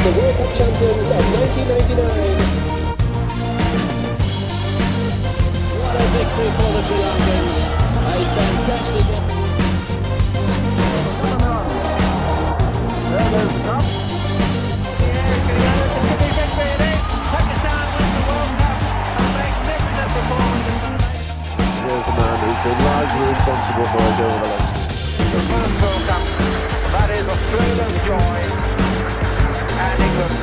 the World Cup champions of 1999. What a victory for the Sri Lankans. A fantastic Pakistan win the World Cup. A magnificent performance. Here's the man who's been largely responsible for it over the last. The first World Cup. That is a thrill of joy. And England.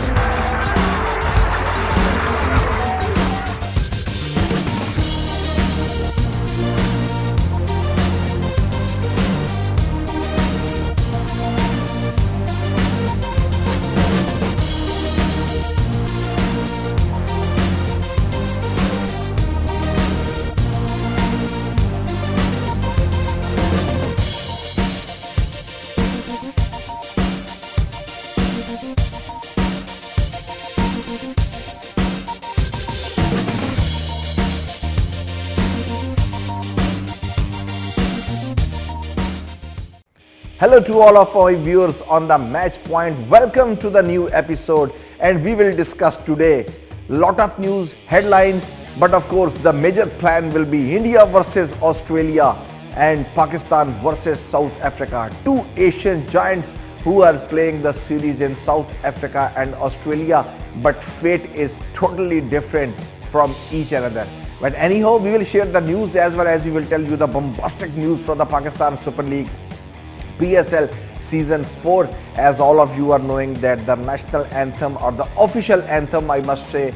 Hello to all of our viewers on the Match Point. Welcome to the new episode, and we will discuss today lot of news, headlines, but of course the major plan will be India versus Australia and Pakistan versus South Africa. Two Asian giants who are playing the series in South Africa and Australia, but fate is totally different from each another. But anyhow, we will share the news as well as we will tell you the bombastic news from the Pakistan Super League PSL Season 4, as all of you are knowing that the national anthem, or the official anthem I must say,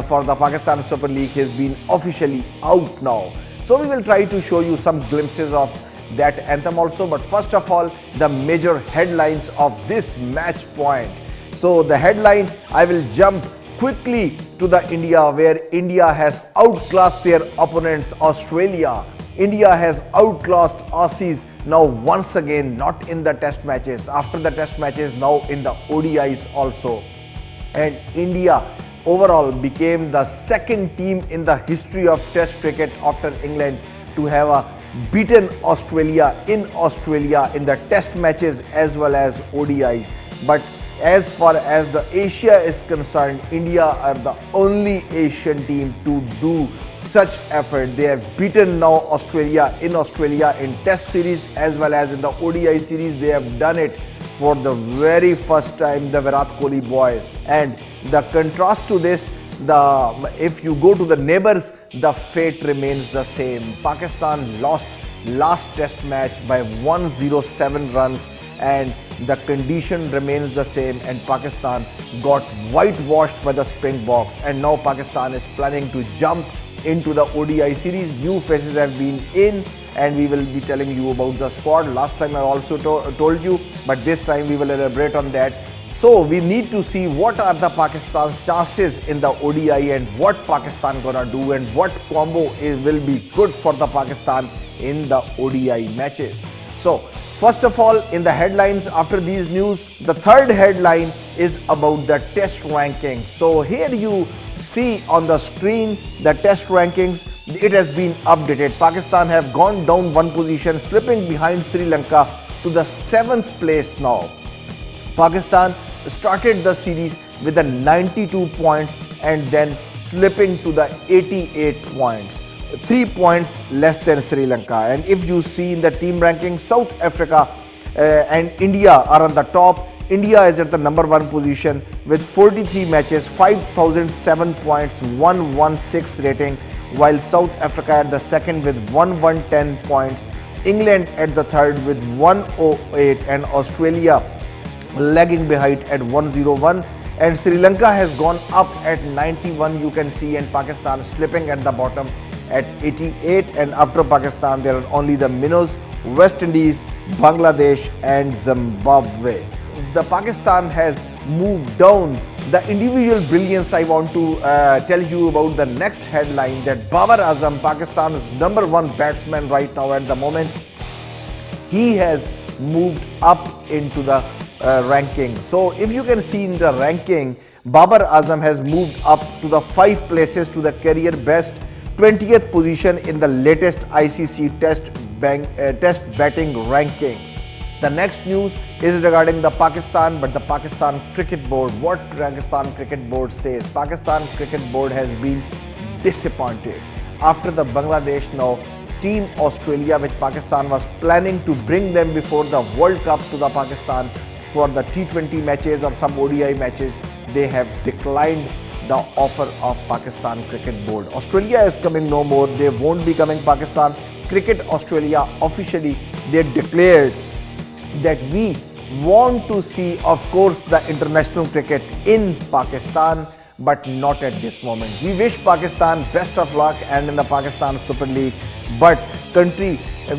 for the Pakistan Super League has been officially out now. So we will try to show you some glimpses of that anthem also, but first of all the major headlines of this Match Point. So the headline, I will jump quickly to the India, where India has outclassed their opponents Australia. India has outclassed Aussies now once again, not in the test matches, after the test matches, now in the ODIs also. And India overall became the second team in the history of test cricket after England to have beaten Australia in the test matches as well as ODIs. But as far as the Asia is concerned, India are the only Asian team to do such effort. They have beaten now Australia in test series as well as in the ODI series. They have done it for the very first time, the Virat Kohli boys. And the contrast to this, if you go to the neighbors, the fate remains the same. Pakistan lost last test match by 107 runs, and the condition remains the same, and Pakistan got whitewashed by the Springboks. And now Pakistan is planning to jump into the ODI series. New faces have been in, and we will be telling you about the squad. Last time I also told you, but this time we will elaborate on that. So we need to see what are the Pakistan's chances in the ODI and what Pakistan gonna do and what combo will be good for the Pakistan in the ODI matches. So first of all, in the headlines after these news, the third headline is about the test rankings. So here you see on the screen the test rankings. It has been updated. Pakistan have gone down one position, slipping behind Sri Lanka to the 7th place now. Pakistan started the series with the 92 points and then slipping to the 88 points. 3 points less than Sri Lanka. And if you see in the team ranking, South Africa and India are on the top. India is at the number 1 position with 43 matches, 5,007 points, 116 rating, while South Africa at the second with 110 points, England at the third with 108, and Australia lagging behind at 101, and Sri Lanka has gone up at 91, you can see, and Pakistan slipping at the bottom at 88. And after Pakistan there are only the minnows, West Indies, Bangladesh and Zimbabwe. The Pakistan has moved down. The individual brilliance, I want to tell you about the next headline, that Babar Azam, Pakistan's number 1 batsman right now at the moment, he has moved up into the ranking. So if you can see in the ranking, Babar Azam has moved up to the 5 places to the career best 20th position in the latest ICC test batting rankings. The next news is regarding the Pakistan, but the Pakistan Cricket Board. What Pakistan Cricket Board says? Pakistan Cricket Board has been disappointed after the Bangladesh team Australia, which Pakistan was planning to bring them before the World Cup to the Pakistan for the T20 matches or some ODI matches. They have declined the offer of Pakistan Cricket Board. Australia is coming no more. They won't be coming. Pakistan Cricket Australia officially they declared that we want to see, of course, the international cricket in Pakistan, but not at this moment. We wish Pakistan best of luck and in the Pakistan Super League, but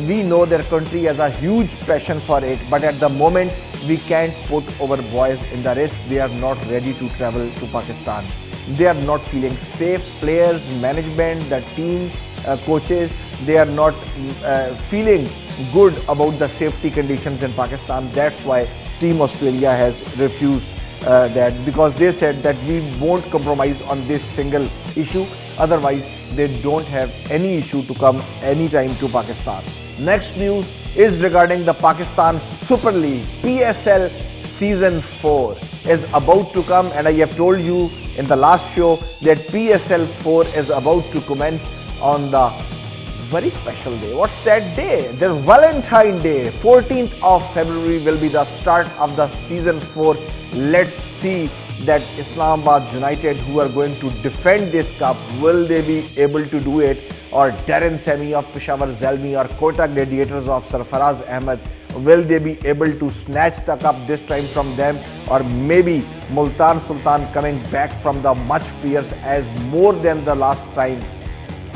we know their country has a huge passion for it, but at the moment we can't put our boys in the risk. They are not ready to travel to Pakistan. They are not feeling safe. Players, management, the team, coaches, they are not feeling good about the safety conditions in Pakistan. That's why Team Australia has refused that, because they said that we won't compromise on this single issue. Otherwise, they don't have any issue to come anytime to Pakistan. Next news is regarding the Pakistan Super League. PSL Season 4 is about to come, and I have told you in the last show that PSL 4 is about to commence on the very special day. What's that day? There's Valentine Day. 14th of February will be the start of the Season 4. Let's see that Islamabad United, who are going to defend this cup, will they be able to do it? Or Darren Semi of Peshawar Zalmi or Kota Gladiators of Sarfaraz Ahmed, will they be able to snatch the cup this time from them? Or maybe Multan Sultan coming back from the much fierce as more than the last time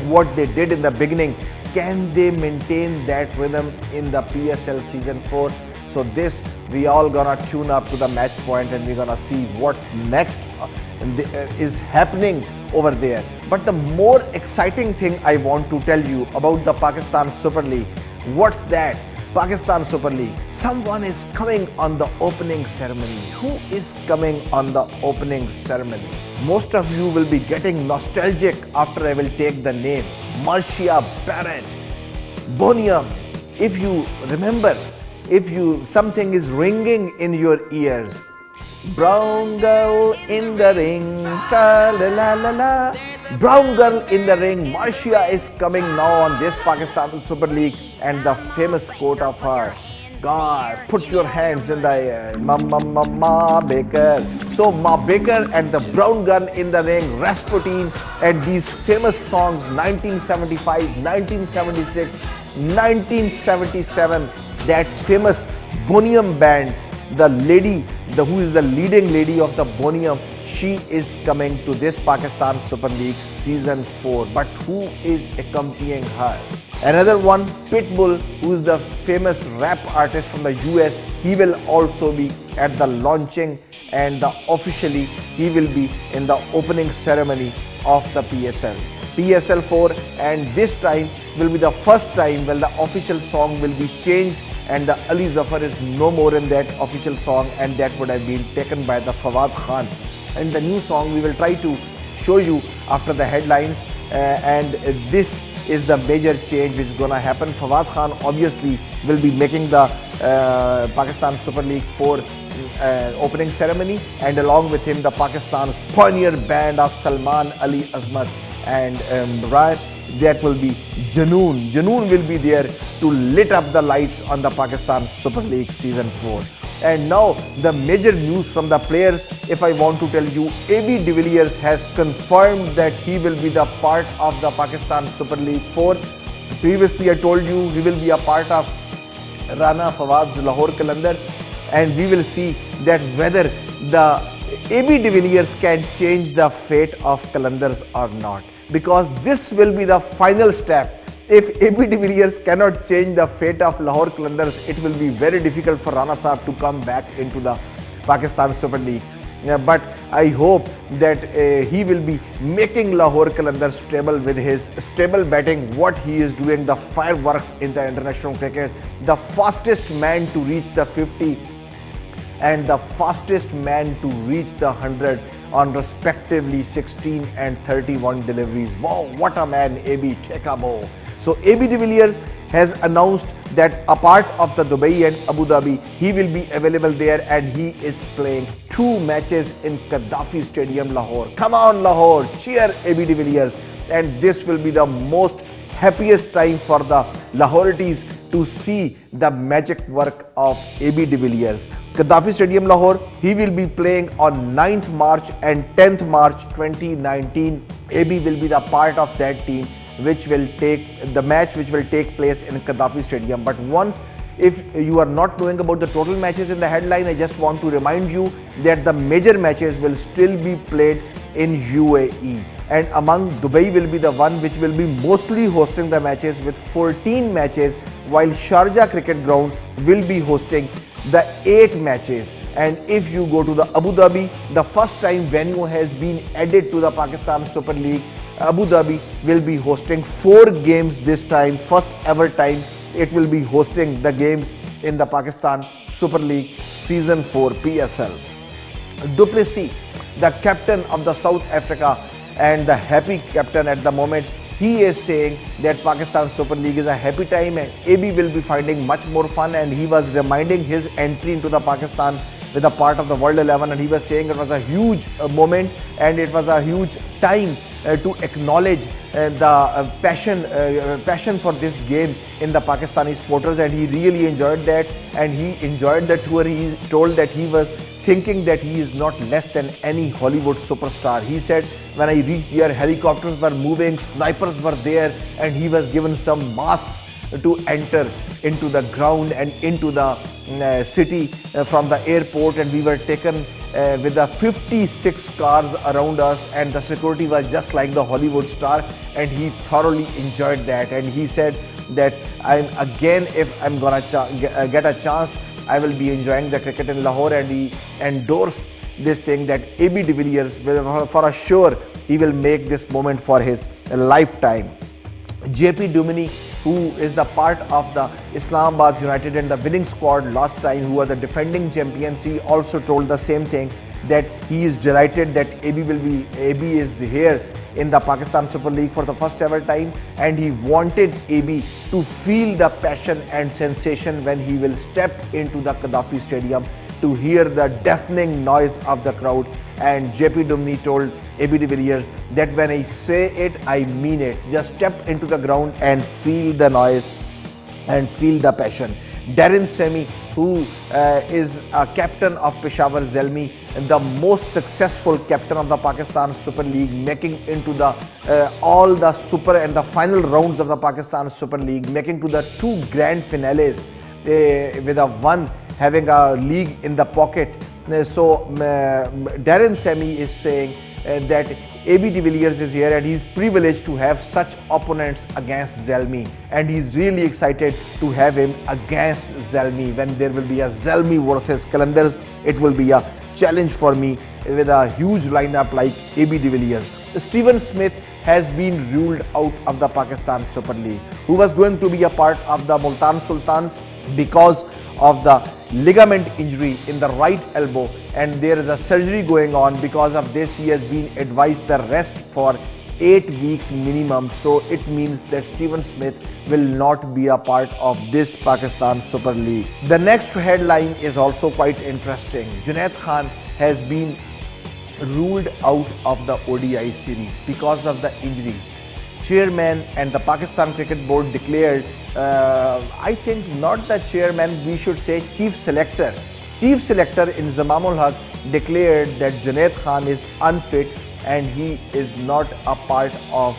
what they did in the beginning. Can they maintain that rhythm in the PSL Season 4? So this, we all gonna tune up to the match point and we're gonna see what's next is happening over there. But the more exciting thing I want to tell you about the Pakistan Super League, what's that? Pakistan Super League. Someone is coming on the opening ceremony. Who is coming on the opening ceremony? Most of you will be getting nostalgic after I will take the name. Marcia Barrett, Bonium. If you remember, something is ringing in your ears. Brown girl in the ring, tra la la la la. Brown girl in the ring. Marcia is coming now on this Pakistan Super League, and the famous quote of her, guys, put your hands in the air. Ma Baker. So Ma Baker and the brown girl in the ring, Rasputin, and these famous songs 1975, 1976, 1977. That famous Bonium band, the lady, who is the leading lady of the Bonium, she is coming to this Pakistan Super League Season 4. But who is accompanying her? Another one, Pitbull, who is the famous rap artist from the US. He will also be at the launching, and officially he will be in the opening ceremony of the PSL 4, and this time will be the first time when the official song will be changed, and the Ali Zafar is no more in that official song, and that would have been taken by the Fawad Khan. And the new song we will try to show you after the headlines, and this is the major change which is gonna happen. Fawad Khan obviously will be making the Pakistan Super League 4 opening ceremony, and along with him the Pakistan's pioneer band of Salman Ali Azmat and that will be Janoon. Janoon will be there to lit up the lights on the Pakistan Super League Season 4. And now the major news from the players, if I want to tell you, AB de Villiers has confirmed that he will be the part of the Pakistan Super League 4. Previously I told you he will be a part of Rana Fawad's Lahore Qalandar, and we will see that whether the AB de Villiers can change the fate of Qalandars or not, because this will be the final step. If AB de Villiers cannot change the fate of Lahore Qalandars, it will be very difficult for Rana Saab to come back into the Pakistan Super League. But I hope that he will be making Lahore Qalandars stable with his stable batting, what he is doing, the fireworks in the international cricket, the fastest man to reach the 50 and the fastest man to reach the 100 on respectively 16 and 31 deliveries. Wow, what a man, AB, take a bow. So AB de Villiers has announced that a part of the Dubai and Abu Dhabi, he will be available there, and he is playing 2 matches in Gaddafi Stadium, Lahore. Come on Lahore, cheer AB de Villiers. And this will be the most happiest time for the Lahorites to see the magic work of AB de Villiers. Gaddafi Stadium, Lahore, he will be playing on 9th March and 10th March 2019. AB will be the part of that team which will take the match which will take place in Gaddafi Stadium. But once, if you are not knowing about the total matches in the headline, I just want to remind you that the major matches will still be played in UAE, and among Dubai will be the one which will be mostly hosting the matches with 14 matches, while Sharjah Cricket Ground will be hosting the 8 matches. And if you go to the Abu Dhabi, the first time venue has been added to the Pakistan Super League. Abu Dhabi will be hosting 4 games this time, first ever time it will be hosting the games in the Pakistan Super League Season 4 PSL. Du Plessis, the captain of the South Africa and the happy captain at the moment, he is saying that Pakistan Super League is a happy time and AB will be finding much more fun, and he was reminding his entry into the Pakistan with a part of the World 11, and he was saying it was a huge moment and it was a huge time to acknowledge the passion for this game in the Pakistani supporters, and he really enjoyed that, and he enjoyed the tour. He told that he was thinking that he is not less than any Hollywood superstar. He said, when I reached there, helicopters were moving, snipers were there, and he was given some masks to enter into the ground and into the city from the airport, and we were taken with the 56 cars around us, and the security was just like the Hollywood star, and he thoroughly enjoyed that. And he said that if I'm gonna get a chance, I will be enjoying the cricket in Lahore, and he endorsed this thing that AB de Villiers, for a sure, he will make this moment for his lifetime. JP Duminy, who is the part of the Islamabad United and the winning squad last time, who are the defending champions, he also told the same thing, that he is delighted that AB is here in the Pakistan Super League for the first ever time, and he wanted AB to feel the passion and sensation when he will step into the Gaddafi Stadium to hear the deafening noise of the crowd. And JP Duminy told AB de Villiers that when I say it, I mean it. Just step into the ground and feel the noise and feel the passion. Darren Sammy, who is a captain of Peshawar Zalmi, the most successful captain of the Pakistan Super League, making into the all the super and the final rounds of the Pakistan Super League, making to the 2 grand finales with a one having a league in the pocket. So Darren Sammy is saying that AB de Villiers is here and he's privileged to have such opponents against Zalmi, and he's really excited to have him against Zalmi. When there will be a Zalmi versus Qalandars, it will be a challenge for me with a huge lineup like AB de Villiers. Stephen Smith has been ruled out of the Pakistan Super League, who was going to be a part of the Multan Sultans because of the ligament injury in the right elbow, and there is a surgery going on. Because of this, he has been advised the rest for 8 weeks minimum. So it means that Stephen Smith will not be a part of this Pakistan Super League. The next headline is also quite interesting. ADNAN Khan has been ruled out of the ODI series because of the injury. Chairman and the Pakistan Cricket Board declared, I think not the chairman, we should say chief selector. Chief selector in Zamamul Haq declared that ADNAN Khan is unfit and he is not a part of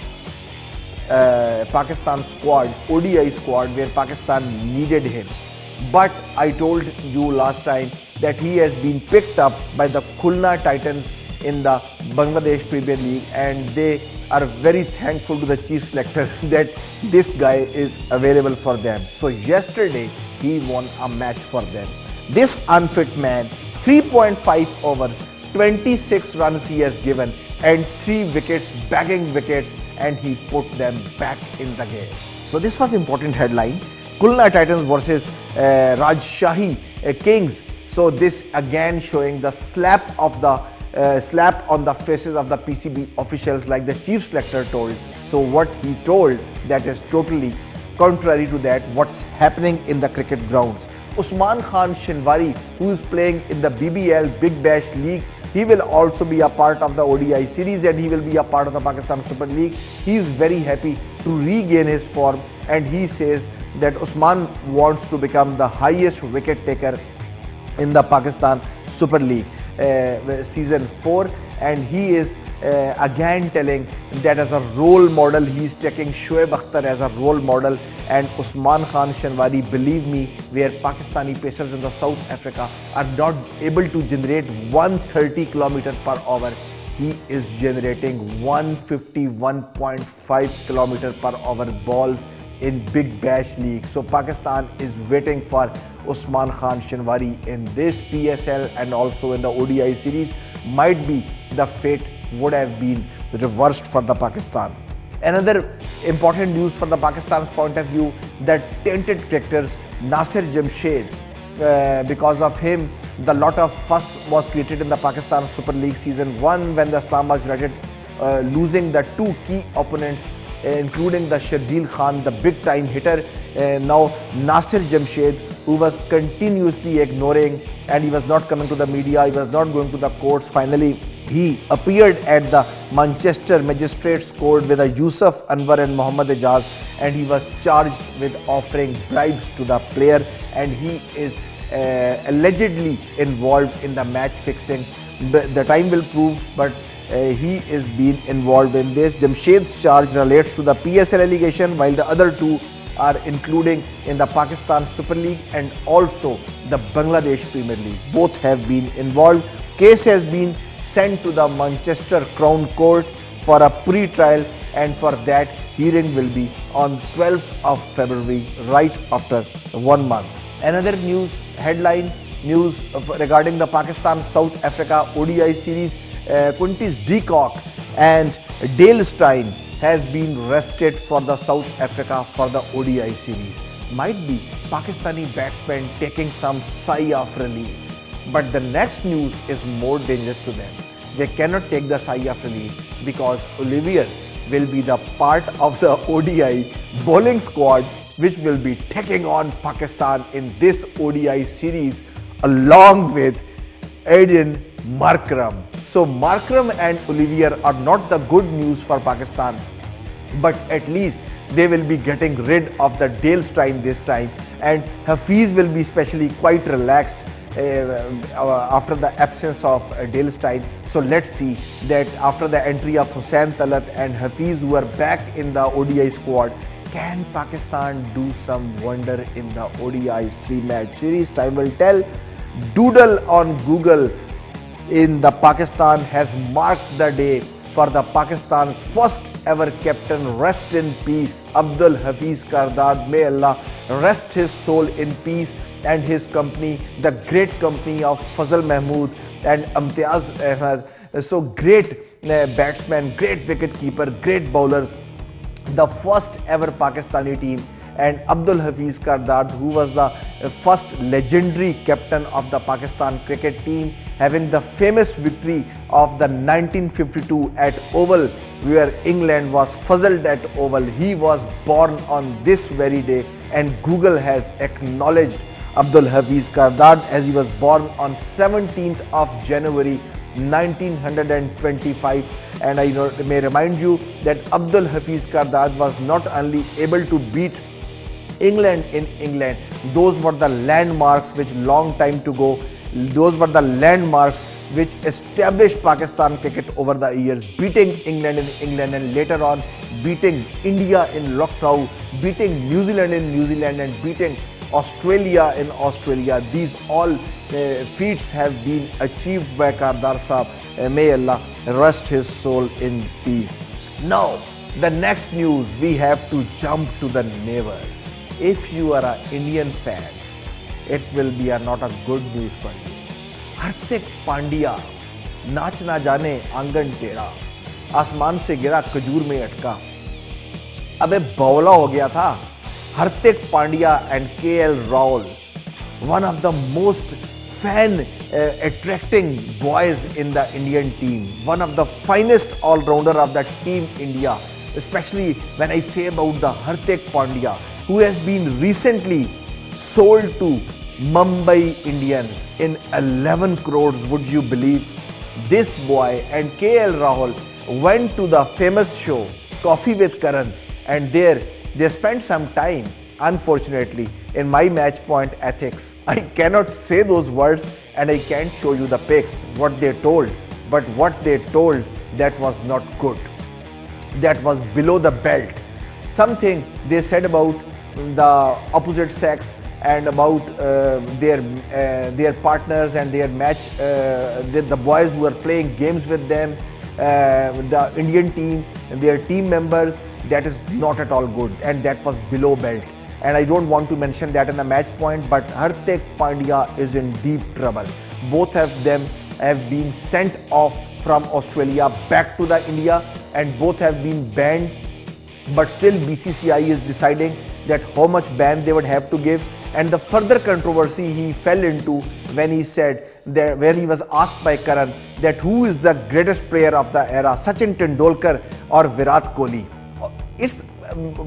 Pakistan squad, ODI squad, where Pakistan needed him. But I told you last time that he has been picked up by the Khulna Titans in the Bangladesh Premier League, and they are very thankful to the chief selector that this guy is available for them. So yesterday he won a match for them. This unfit man, 3.5 overs, 26 runs he has given and 3 wickets, bagging wickets, and he put them back in the game. So this was important headline. Khulna Titans versus Rajshahi Kings. So this again showing the slap on the faces of the PCB officials, like the chief selector told. So what he told, that is totally contrary to that, what's happening in the cricket grounds. Usman Khan Shinwari, who is playing in the BBL Big Bash League, he will also be a part of the ODI series and he will be a part of the Pakistan Super League. He is very happy to regain his form, and he says that Usman wants to become the highest wicket taker in the Pakistan Super League season 4, and he is again telling that as a role model he is taking Shoaib Akhtar as a role model, and Usman Khan Shinwari, believe me, where Pakistani pacers in the South Africa are not able to generate 130 km per hour, he is generating 151.5 km per hour balls in Big Bash League. So Pakistan is waiting for Usman Khan Shinwari in this PSL and also in the ODI series. Might be the fate would have been reversed for the Pakistan. Another important news from the Pakistan's point of view, that talented cricketers Nasir Jamshed, because of him the lot of fuss was created in the Pakistan Super League season 1 when the Islamabad United losing the 2 key opponents, including the Sharjeel Khan, the big time hitter. Now Nasir Jamshed, who was continuously ignoring and he was not coming to the media, he was not going to the courts, finally he appeared at the Manchester Magistrates Court with Yusuf Anwar and Mohammad Ejaz, and he was charged with offering bribes to the player, and he is allegedly involved in the match fixing. The time will prove, but he is being involved in this. Jamshed's charge relates to the PSL allegation, while the other 2 are including in the Pakistan Super League and also the Bangladesh Premier League. Both have been involved. Case has been sent to the Manchester Crown Court for a pre-trial, and for that hearing will be on 12th of February, right after 1 month. Another news headline news regarding the Pakistan South Africa ODI series, Quintus de Kock and Dale Steyn has been rested for the South Africa for the ODI series. Might be Pakistani batsmen taking some sigh of relief. But the next news is more dangerous to them. They cannot take the sigh of relief because Olivier will be the part of the ODI bowling squad which will be taking on Pakistan in this ODI series along with Aiden Markram. So Markram and Olivier are not the good news for Pakistan, but at least they will be getting rid of the Dale Steyn this time, and Hafiz will be especially quite relaxed after the absence of Dale Steyn. So let's see that after the entry of Hussain Talat and Hafiz, who are back in the ODI squad, can Pakistan do some wonder in the ODI's 3-match series? Time will tell. Doodle on Google in the Pakistan has marked the day for the Pakistan's first ever captain. Rest in peace, Abdul Hafiz Kardad. May Allah rest his soul in peace, and his company, the great company of Fazal Mahmood and Imtiaz Ahmed. So great batsmen, great wicket keeper, great bowlers. The first ever Pakistani team, and Abdul Hafiz Kardad, who was the first legendary captain of the Pakistan cricket team, having the famous victory of the 1952 at Oval, where England was fuzzled at Oval. He was born on this very day, and Google has acknowledged Abdul Hafiz Kardad as he was born on 17th of January 1925. And I may remind you that Abdul Hafiz Kardad was not only able to beat England in England, those were the landmarks which long time to go, those were the landmarks which established Pakistan cricket over the years, beating England in England and later on beating India in Lucknow, beating New Zealand in New Zealand and beating Australia in Australia. These all feats have been achieved by Kardar Saab. May Allah rest his soul in peace. Now, the next news, we have to jump to the neighbors. If you are an Indian fan, it will be not a good news for you. Hardik Pandya, नाच ना जाने आंगन टेढ़ा, आसमान से गिरा खजूर में अटका। अबे बौला हो गया था। Hardik Pandya and KL Rahul, one of the most fan attracting boys in the Indian team, one of the finest all-rounder of the team India, especially when I say about the Hardik Pandya, who has been recently sold to Mumbai Indians in 11 crores. Would you believe? This boy and KL Rahul went to the famous show Coffee with Karan, and there they spent some time. Unfortunately, in my match point ethics, I cannot say those words and I can't show you the pics, what they told. But what they told, that was not good. That was below the belt. Something they said about the opposite sex and about their partners and their match, the boys who are playing games with them, the Indian team and their team members. That is not at all good, and that was below belt. And I don't want to mention that in a match point, but Hardik Pandya is in deep trouble. Both of them have been sent off from Australia back to the India, and both have been banned. But still BCCI is deciding that how much ban they would have to give. And the further controversy he fell into when he said that, where he was asked by Karan that who is the greatest player of the era, Sachin Tendulkar or Virat Kohli. It's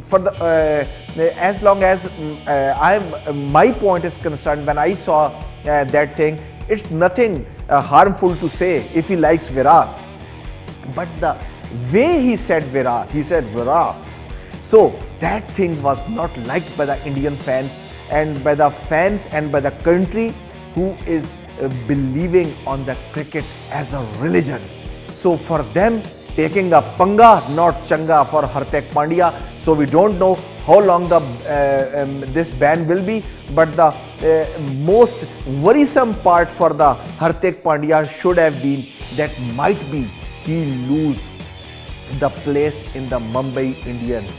for the as long as my point is concerned, when I saw that thing, it's nothing harmful to say if he likes Virat, but the way he said Virat, so that thing was not liked by the Indian fans and by the fans and by the country who is believing on the cricket as a religion. So for them, taking a panga, not changa for Hardik Pandya. So we don't know how long this ban will be, but the most worrisome part for the Hardik Pandya should have been that might be he lose the place in the Mumbai Indians.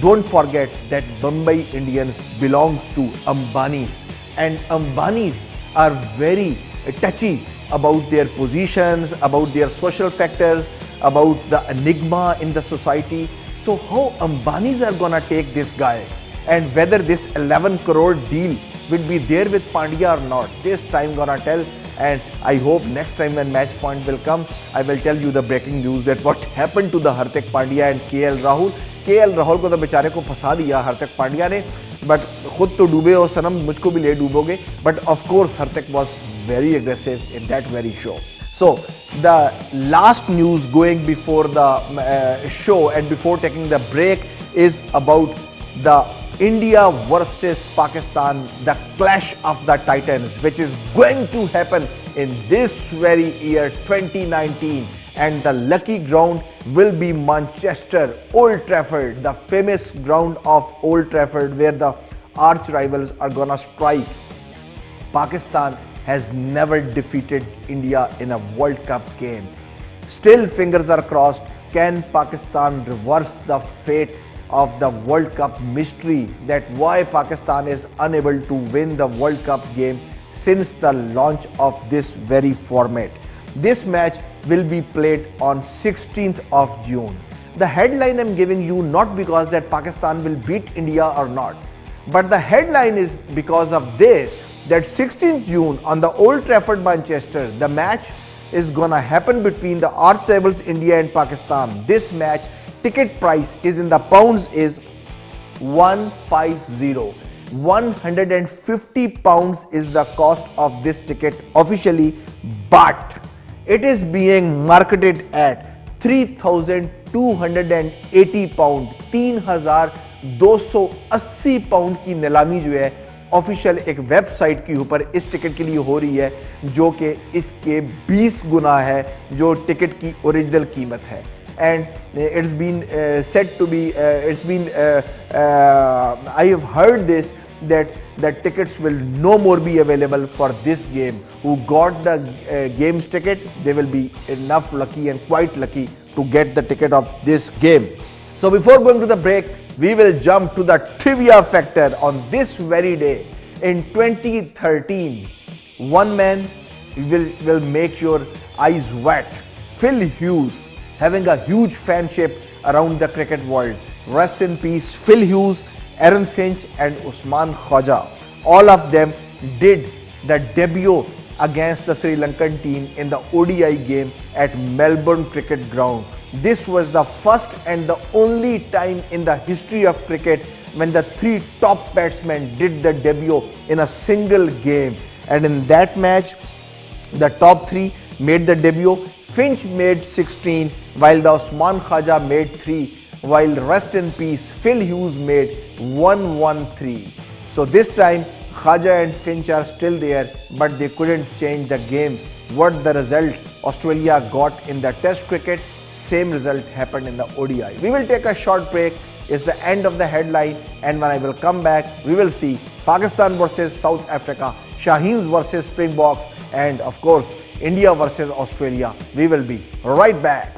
Don't forget that Mumbai Indians belongs to Ambanis, and Ambanis are very touchy about their positions, about their social factors, about the enigma in the society. So how Ambanis are gonna take this guy, and whether this 11 crore deal will be there with Pandya or not, this time gonna tell. And I hope next time when match point will come, I will tell you the breaking news that what happened to the Hardik Pandya and KL Rahul. KL Rahul को तो बेचारे को फंसा दिया हार्दिक पांड्या ने, but खुद तो डूबे हो सनम, मुझको भी ले डूबोगे. But of course Hardik was very aggressive in that very show. So the last news going before the show and before taking the break is about the India versus Pakistan, the clash of the titans, which is going to happen in this very year 2019, and the lucky ground will be Manchester, Old Trafford, the famous ground of Old Trafford where the arch rivals are gonna strike. Pakistan has never defeated India in a World Cup game. Still, fingers are crossed. Can Pakistan reverse the fate of the World Cup mystery, that why Pakistan is unable to win the World Cup game since the launch of this very format? This match will be played on 16th of June. The headline I'm giving you not because that Pakistan will beat India or not, but the headline is because of this, that 16th June on the Old Trafford, Manchester, the match is gonna happen between the arch rivals India and Pakistan. This match ticket price is in the pounds is 150. 150 pounds is the cost of this ticket officially, but it is being marketed at 3,280 pounds. 3,280 pound की नीलामी जो है official एक website के ऊपर इस ticket के लिए हो रही है, जो कि इसके 20 गुना है जो टिकट की ओरिजिनल कीमत है. And it's been said to be, I have heard this, that the tickets will no more be available for this game. Who got the game's ticket, they will be enough lucky and quite lucky to get the ticket of this game. So before going to the break, we will jump to the trivia factor. On this very day in 2013, one man will make your eyes wet. Phil Hughes, having a huge fanship around the cricket world. Rest in peace, Phil Hughes, Aaron Finch and Usman Khawaja. All of them did the debut against the Sri Lankan team in the ODI game at Melbourne Cricket Ground. This was the first and the only time in the history of cricket when the three top batsmen did the debut in a single game. And in that match, the top three made the debut. Finch made 16, while the Usman Khaja made 3, while rest in peace Phil Hughes made 113. So this time Khaja and Finch are still there, but they couldn't change the game. What the result Australia got in the test cricket, same result happened in the ODI. We will take a short break. It's the end of the headline, and when I will come back, we will see Pakistan versus South Africa, Shaheens versus Springboks, and of course India versus Australia. We will be right back.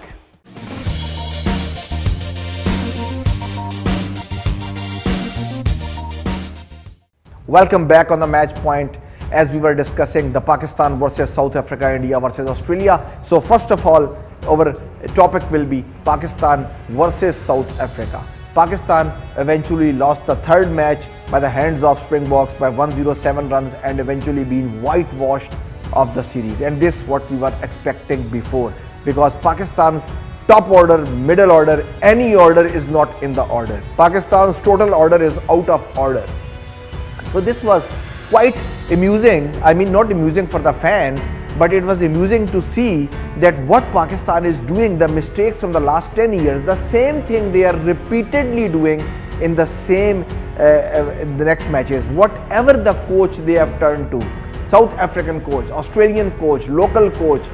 Welcome back on the match point, as we were discussing the Pakistan versus South Africa, India versus Australia. So first of all, our topic will be Pakistan versus South Africa. Pakistan eventually lost the third match by the hands of Springboks by 107 runs and eventually being whitewashed of the series. And this what we were expecting before, because Pakistan's top order, middle order, any order is not in the order. Pakistan's total order is out of order. So this was quite amusing. I mean, not amusing for the fans, but it was amusing to see that what Pakistan is doing, the mistakes from the last 10 years, the same thing they are repeatedly doing in the same in the next matches. Whatever the coach they have turned to, South African coach, Australian coach, local coach,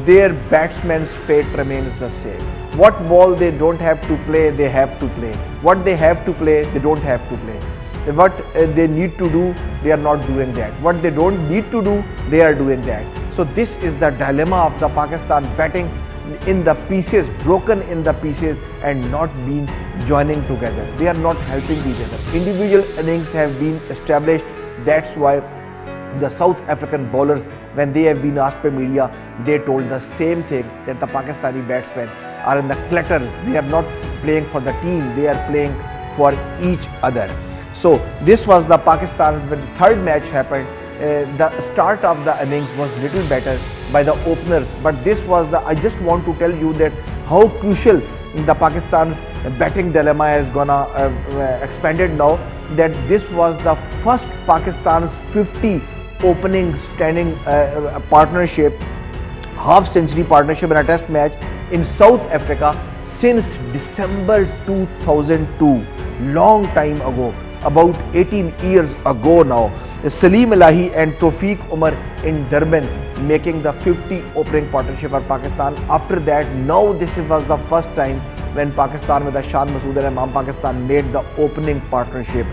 their batsmen's fate remains the same. What ball they don't have to play, they have to play. What they have to play, they don't have to play. What they need to do, they are not doing that. What they don't need to do, they are doing that. So this is the dilemma of the Pakistan batting in the pieces, broken in the pieces, and not being joining together. They are not helping each other. Individual innings have been established. That's why the South African bowlers, when they have been asked by media, they told the same thing, that the Pakistani batsmen are in the clutters. They are not playing for the team, they are playing for each other. So this was the Pakistan. When the third match happened, the start of the innings was little better by the openers, but this was the, I just want to tell you that how crucial the Pakistan's batting dilemma is gonna expanded now, that this was the first Pakistan's 50 opening standing partnership, half century partnership in a test match in South Africa since December 2002, long time ago, about 18 years ago now. Salim Elahi and Tawfiq Umar in Durban making the 50 opening partnership for Pakistan. After that, now this was the first time when Pakistan with Ashan Masood and Imam Pakistan made the opening partnership.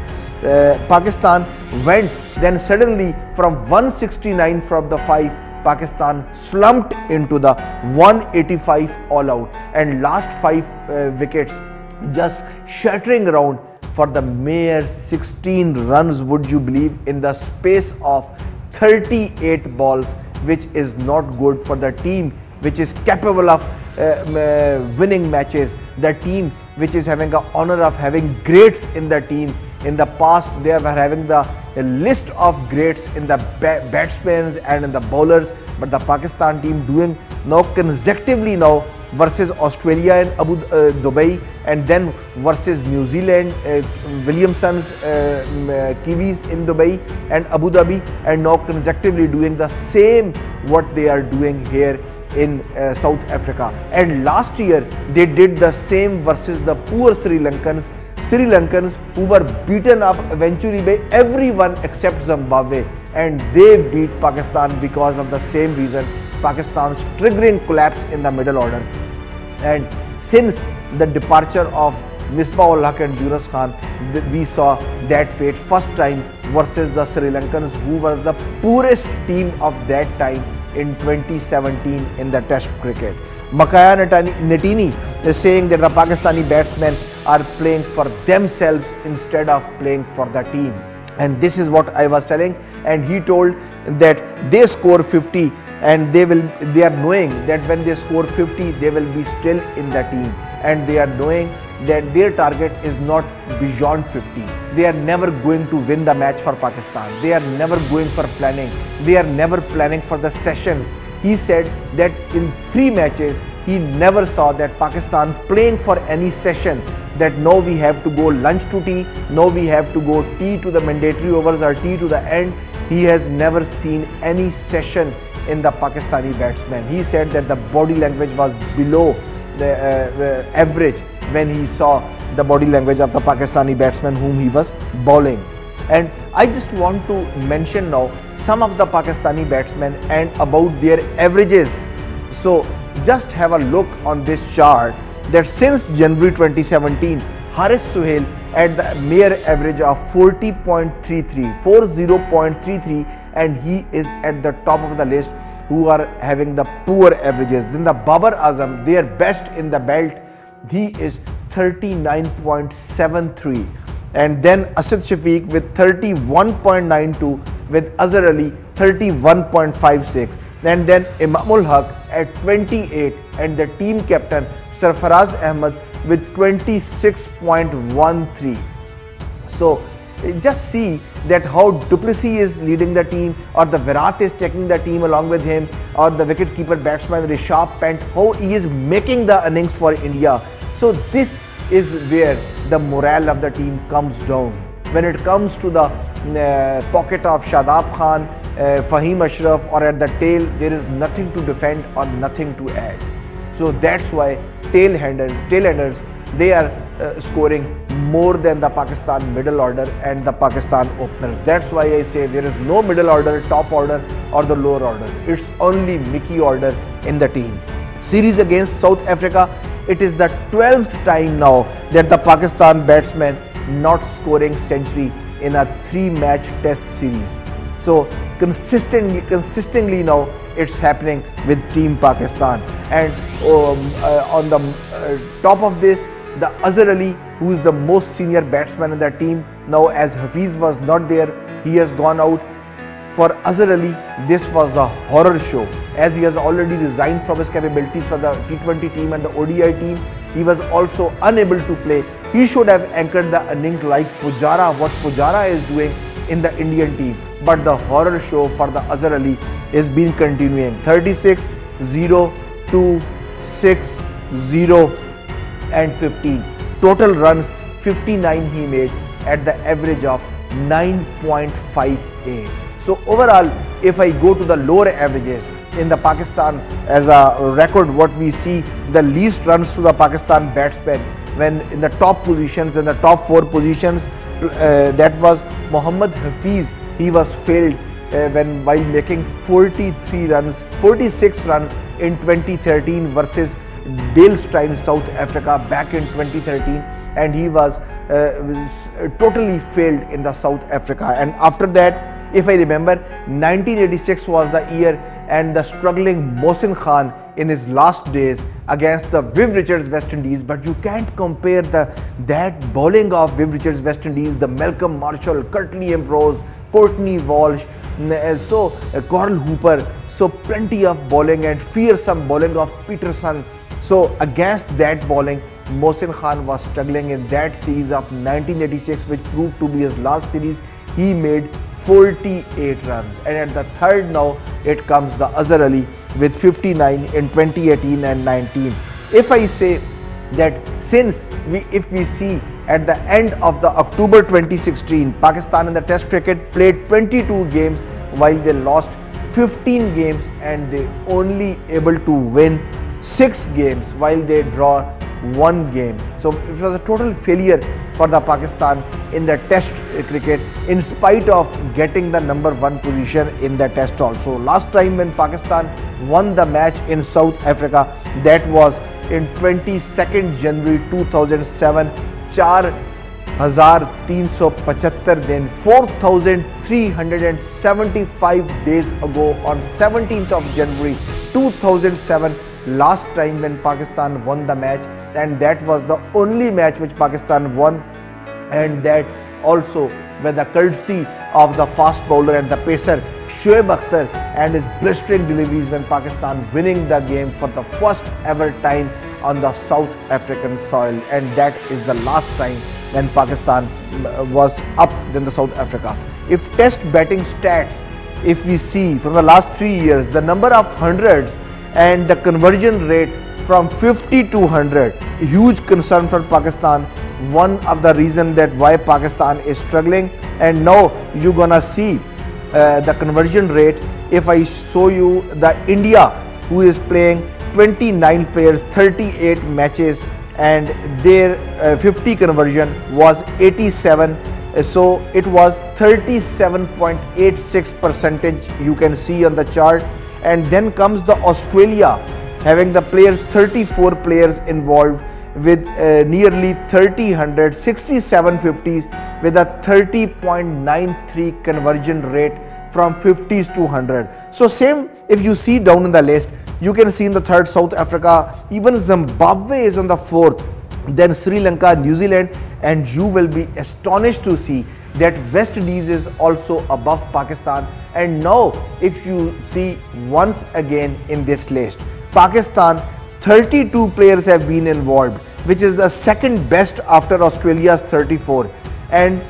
Pakistan went then suddenly from 169 from the 5, Pakistan slumped into the 185 all out, and last 5 wickets just shattering around for the mere 16 runs, would you believe, in the space of 38 balls, which is not good for the team which is capable of winning matches, the team which is having the honor of having greats in the team. In the past, they were having the list of greats in the batsmen and in the bowlers, but the Pakistan team doing now consecutively now versus Australia in Dubai, and then versus New Zealand, Williamson's Kiwis in Dubai and Abu Dhabi, and now consecutively doing the same what they are doing here in South Africa. And last year they did the same versus the poor Sri Lankans who were beaten up eventually by everyone except Zimbabwe, and they beat Pakistan because of the same reason, Pakistan's triggering collapse in the middle order. And since the departure of Misbah-ul-Haq and Yunus Khan, we saw that fate first time versus the Sri Lankans, who was the poorest team of that time in 2017 in the test cricket. Makaya Natini is saying that the Pakistani batsmen are playing for themselves instead of playing for the team. And this is what I was telling, and he told that they score 50 and they are knowing that when they score 50 they will be still in the team, and they are knowing that their target is not beyond 50. they are never going to win the match for Pakistan. They are never going for planning. They are never planning for the sessions. He said that in 3 matches, he never saw that Pakistan playing for any session, that no, we have to go lunch to tea, no, we have to go tea to the mandatory overs or tea to the end. He has never seen any session in the Pakistani batsman. He said that the body language was below the average when he saw the body language of the Pakistani batsman whom he was bowling. And I just want to mention now some of the Pakistani batsmen and about their averages. So just have a look on this chart that since January 2017, Haris Sohail at the mere average of 40.33, and he is at the top of the list who are having the poor averages. Then the Babar Azam, their best in the belt, he is 39.73, and then Asad Shafiq with 31.92, with Azhar Ali 31.56, and then Imamul Haq at 28, and the team captain Sarfaraz Ahmed with 26.13. So just see that how Du Plessis is leading the team, or the Virat is taking the team along with him, or the wicketkeeper batsman Rishabh Pant, how he is making the innings for India. So this is where the morale of the team comes down. When it comes to the pocket of Shadab Khan, Fahim Ashraf, or at the tail, there is nothing to defend or nothing to add. So that's why tailenders, they are scoring more than the Pakistan middle order and the Pakistan openers. That's why I say there is no middle order, top order or the lower order. It's only Mickey order in the team. Series against South Africa, it is the 12th time now that the Pakistan batsmen not scoring century in a 3-match test series. So consistently now it's happening with Team Pakistan. And on the top of this, the Azhar Ali, who is the most senior batsman in the team, now as Hafiz was not there, he has gone out. For Azhar Ali, this was the horror show, as he has already resigned from his capabilities for the T20 team and the ODI team. He was also unable to play. He should have anchored the innings like Pujara, what Pujara is doing in the Indian team. But the horror show for the Azhar Ali is been continuing. 36, 0, 2, 6, 0 and 15. Total runs 59 he made at the average of 9.58. So overall, if I go to the lower averages in the Pakistan as a record, what we see, the least runs to the Pakistan batsmen when in the top positions, in the top 4 positions, that was Mohammad Hafiz. He was failed while making 46 runs in 2013 versus Dale Steyn, South Africa, back in 2013, and he was totally failed in the South Africa. And after that, if I remember, 1986 was the year, and the struggling Mohsin Khan in his last days against the Viv Richards West Indies. But you can't compare that bowling of Viv Richards West Indies, the Malcolm Marshall, Curtly Ambrose, Courtney Walsh, Coral Hooper, so plenty of bowling and fearsome bowling of Peterson. So against that bowling, Mohsin Khan was struggling in that series of 1986, which proved to be his last series. He made 48 runs, and at the third now it comes the Azhar Ali with 59 in 2018 and 19. If I say that if we see at the end of the October 2016, Pakistan in the Test cricket played 22 games while they lost 15 games, and they only able to win 6 games while they draw 1 game. So it was a total failure for the Pakistan in the Test cricket, in spite of getting the #1 position in the Test also. Last time when Pakistan won the match in South Africa, that was in 22nd January 2007, 4,375 दिन, 4,375 days ago, on 17th of January 2007, last time when Pakistan won the match, and that was the only match which Pakistan won, and that also with the courtesy of the fast bowler and the pacer Shoaib Akhtar and his blistering deliveries, when Pakistan winning the game for the first ever time on the South African soil. And that is the last time when Pakistan was up than the South Africa. If test batting stats, if we see from the last 3 years, the number of hundreds and the conversion rate from 50 to 100, huge concern for Pakistan. One of the reason that why Pakistan is struggling. And now you're gonna see the conversion rate. If I show you the India, who is playing 29 players, 38 matches, and their 50 conversion was 87. So it was 37.86%, you can see on the chart. And then comes the Australia, having the players, 34 players involved with nearly 67 50s with a 30.93 conversion rate from 50s to 100. So same, if you see down in the list, you can see in the third South Africa, even Zimbabwe is on the fourth, then Sri Lanka, New Zealand, and you will be astonished to see that West Indies is also above Pakistan. And now if you see once again in this list, Pakistan, 32 players have been involved, which is the second best after Australia's 34, and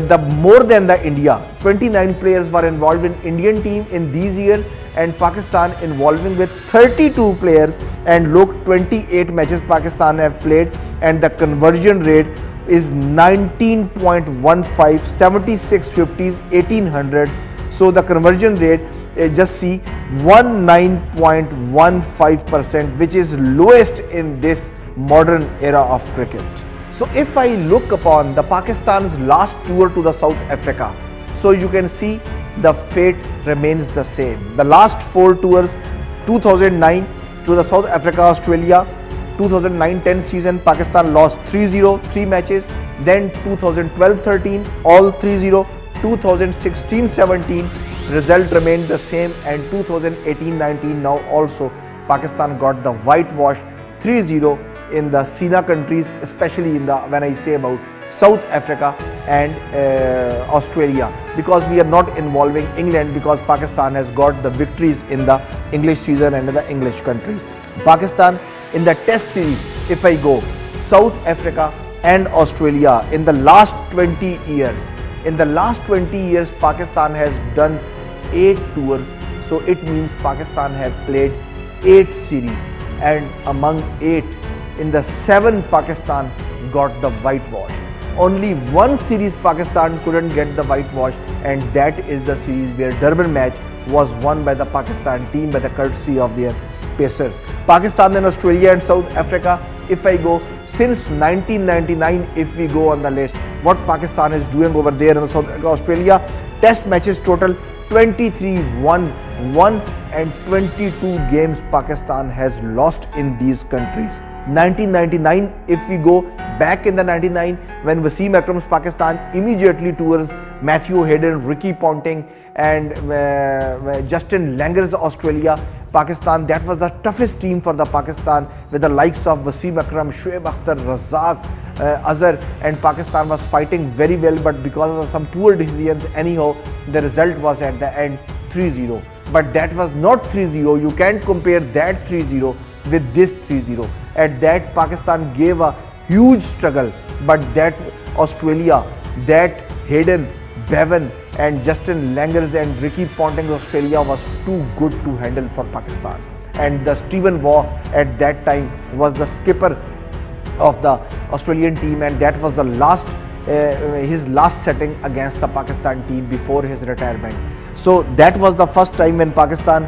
the more than the India. 29 players were involved in Indian team in these years, and Pakistan involving with 32 players, and look, 28 matches Pakistan have played, and the conversion rate is 19.15, 76 50s, 18 hundreds. So the conversion rate, just see, 19.15%, which is lowest in this modern era of cricket. So if I look upon the Pakistan's last tour to the South Africa, so you can see the fate remains the same. The last 4 tours, 2009 to the South Africa, Australia, 2009-10 season, Pakistan lost 3-0, 3 matches. Then 2012-13, all 3-0. 2016-17, result remained the same, and 2018-19 now also Pakistan got the whitewash 3-0 in the SENA countries, especially in the, when I say about South Africa and Australia, because we are not involving England, because Pakistan has got the victories in the English season and in the English countries. Pakistan in the test series, if I go, South Africa and Australia in the last 20 years. In the last 20 years, Pakistan has done 8 tours. So it means Pakistan have played 8 series, and among 8, in the 7 Pakistan got the whitewash. Only 1 series Pakistan couldn't get the whitewash, and that is the series where Durban match was won by the Pakistan team by the courtesy of their pacers. Pakistan and Australia and South Africa, if I go, since 1999, if we go on the list, what Pakistan is doing over there in South Australia, test matches total 23, 1, and 22 games Pakistan has lost in these countries. 1999, if we go back in the 99, when Wasim Akram's Pakistan immediately tours Matthew Hayden, Ricky Ponting, and Justin Langer's Australia, Pakistan, that was the toughest team for the Pakistan, with the likes of Wasim Akram, Shoaib Akhtar, Razak, Azhar, and Pakistan was fighting very well, but because of some poor decisions, anyhow, the result was at the end 3-0. But that was not 3-0, you can't compare that 3-0 with this 3-0. At that, Pakistan gave a huge struggle, but that Australia, that Hayden, Bevan, and Justin Langers and Ricky Ponting's Australia was too good to handle for Pakistan. And the Stephen Waugh at that time was the skipper of the Australian team, and that was the last his last setting against the Pakistan team before his retirement. So that was the first time when Pakistan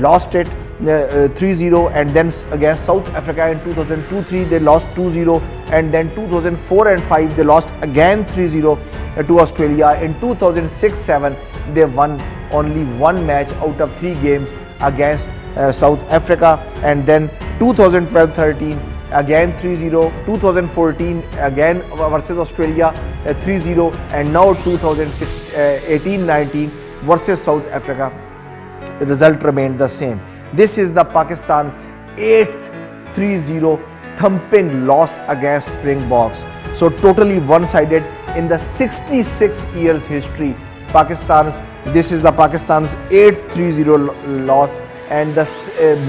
lost it 3-0, and then against South Africa in 2002-03 they lost 2-0, and then 2004 and 5 they lost again 3-0 to Australia. In 2006-07 they won only 1 match out of 3 games against South Africa, and then 2012-13 again 3-0, 2014 again versus Australia 3-0, and now 2018-19 versus South Africa, the result remained the same. This is the Pakistan's 8th 3-0 thumping loss against Springboks. So totally one-sided in the 66 years history. This is the Pakistan's 8th 3-0 loss, and the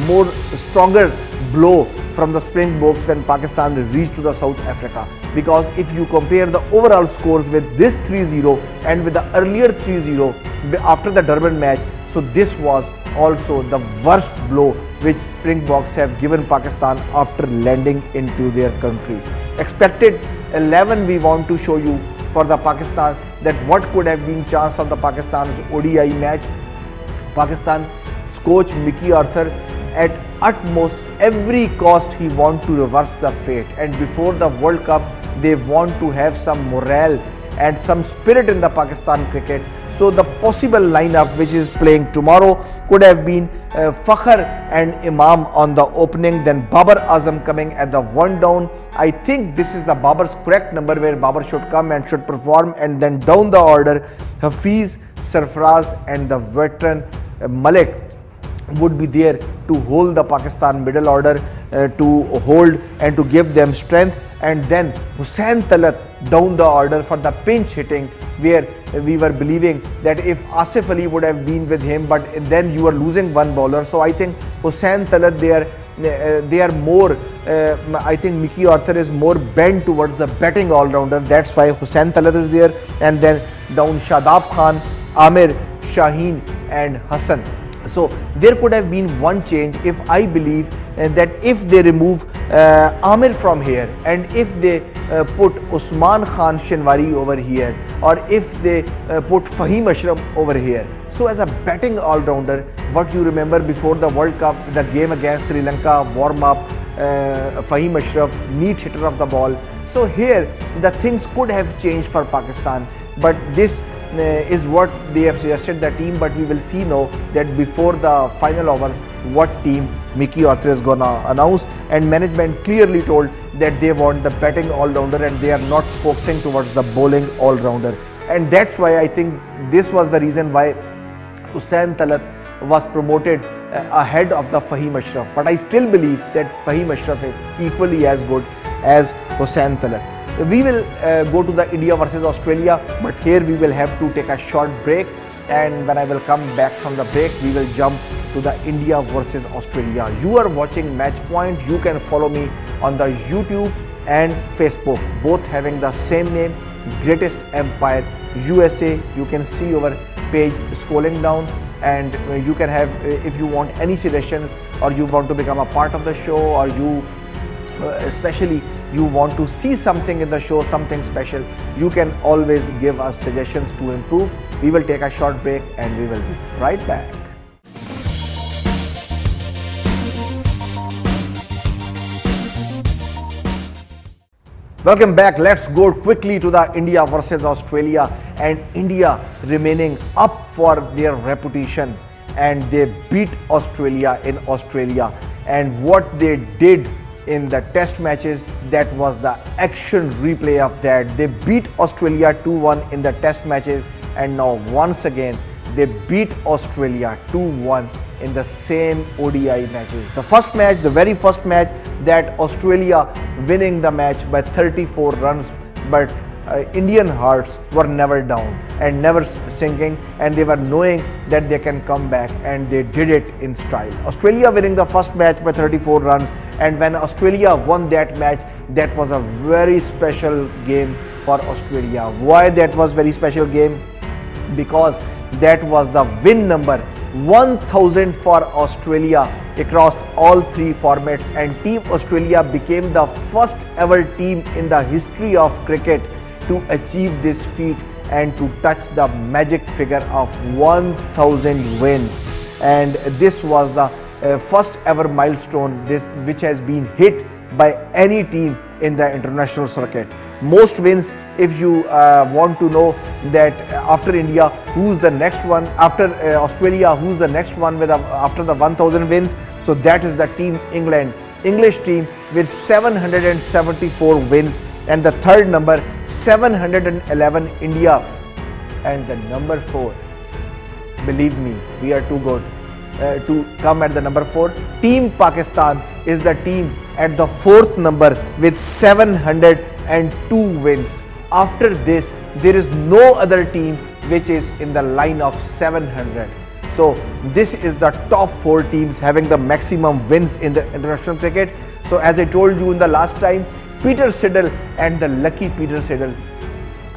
more stronger blow from the Springboks when Pakistan reached to the South Africa, because if you compare the overall scores with this 3-0 and with the earlier 3-0 after the Durban match, so this was also the worst blow which Springboks have given Pakistan after landing into their country. Expected 11 we want to show you for the Pakistan, that what could have been chance of the Pakistan's ODI match. Pakistan's coach Mickey Arthur, at utmost every cost he want to reverse the fate, and before the World Cup they want to have some morale and some spirit in the Pakistan cricket. So the possible lineup which is playing tomorrow could have been Fakhr and Imam on the opening, then Babar Azam coming at the 1 down. I think this is the Babar's correct number where Babar should come and should perform, and then down the order Hafiz, Sarfaraz and the veteran Malik would be there to hold the Pakistan middle order, to hold and to give them strength, and then Hussain Talat down the order for the pinch hitting, where we were believing that if Asif Ali would have been with him, but then you are losing one bowler. So I think Hussain Talat, they are more, I think Mickey Arthur is more bent towards the batting all-rounder, that's why Hussain Talat is there, and then down Shadab Khan, Amir, Shaheen and Hassan. So there could have been one change, if I believe that if they remove Amir from here and if they put Usman Khan Shinwari over here, or if they put Fahim Ashraf over here. So as a batting all-rounder, what you remember before the World Cup, the game against Sri Lanka, warm-up, Fahim Ashraf, neat hitter of the ball. So here the things could have changed for Pakistan, but this is what they have suggested the team, but we will see now that before the final overs what team Mickey Arthur is gonna announce, and management clearly told that they want the batting all-rounder and they are not focusing towards the bowling all-rounder, and that's why I think this was the reason why Hussain Talat was promoted ahead of the Fahim Ashraf, but I still believe that Fahim Ashraf is equally as good as Hussain Talat. We will go to the India versus Australia, but here we will have to take a short break, and when I will come back from the break, we will jump to the India versus Australia. You are watching Match Point. You can follow me on the YouTube and Facebook, both having the same name, Greatest Empire USA. You can see our page scrolling down, and you can have, if you want any suggestions or you want to become a part of the show, or you especially you want to see something in the show, something special, you can always give us suggestions to improve. We will take a short break and we will be right back. Welcome back. Let's go quickly to the India versus Australia, and India remaining up for their reputation, and they beat Australia in Australia, and what they did in the test matches, that was the action replay of that. They beat Australia 2-1 in the test matches, and now once again they beat Australia 2-1 in the same ODI matches. The first match, the very first match, that Australia winning the match by 34 runs, but Indian hearts were never down and never sinking, and they were knowing that they can come back, and they did it in style. Australia winning the first match by 34 runs, and when Australia won that match, that was a very special game for Australia. Why that was very special game? Because that was the win number 1000 for Australia across all three formats, and Team Australia became the first ever team in the history of cricket to achieve this feat and to touch the magic figure of 1000 wins, and this was the first ever milestone which has been hit by any team in the international circuit. Most wins, if you want to know that after India who's the next one, after Australia who's the next one with after the 1000 wins, so that is the team English team with 774 wins, and the third number 711 India, and the number 4, believe me, we are too good to come at the number 4. Team Pakistan is the team at the 4th number with 702 wins. After this, there is no other team which is in the line of 700. So this is the top 4 teams having the maximum wins in the international cricket. So as I told you in the last time, Peter Siddle and the lucky Peter Siddle,